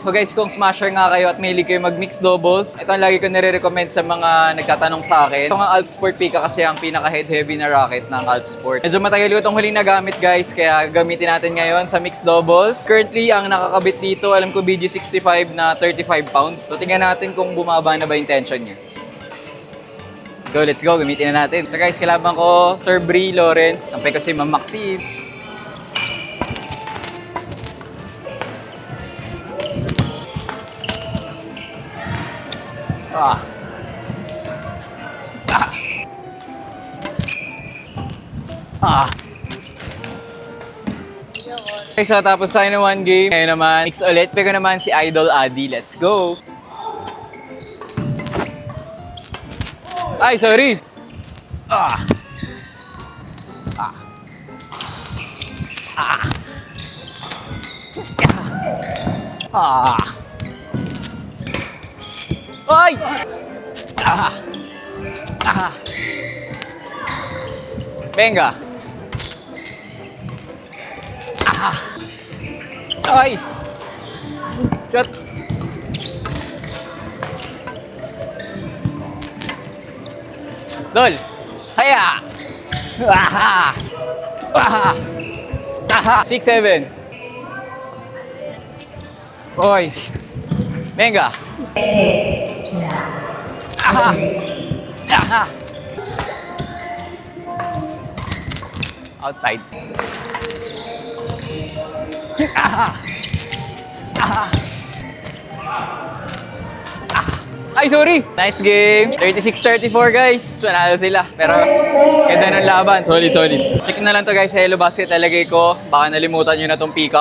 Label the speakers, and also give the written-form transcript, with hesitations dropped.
Speaker 1: So guys, kung smasher nga kayo at mahilig kayo mag-mix doubles, ito ang lagi ko nire-recommend sa mga nagtatanong sa akin. Ito ang Alp Sport Pika kasi ang pinaka-head-heavy na racket ng Alp Sport. Medyo matagal ko itong huling nagamit guys, kaya gamitin natin ngayon sa mix doubles. Currently, ang nakakabit dito, alam ko BG65 na 35 pounds. So tingnan natin kung bumaba na ba yung tension niya. Go, let's go. Gamitin na natin. So guys, kalaban ko Sir Bree Lawrence. Tampay ko si Ma'am Maxine. Ah. Ah. Okay, so tapos tayo ng one game. Ngayon naman, mix ulit. Peko naman si Idol Adi. Let's go! Ay, sorry! Ah! Ah! Ah! Ah! Ay! Ah! Ah! Venga! Ah! Ay! Shot! Dol! Haya! Ah! Ah! Ah! 6-7. Oy! Venga! Aha! Aha! Outside. Aha! Aha! Ay, sorry! Nice game. 36-34 guys. Manalo sila. Pero, ganda ng laban. Solid, solid. Check na lang to guys sa Hello Basket. Talagay ko. Baka nalimutan nyo na tong Peacock.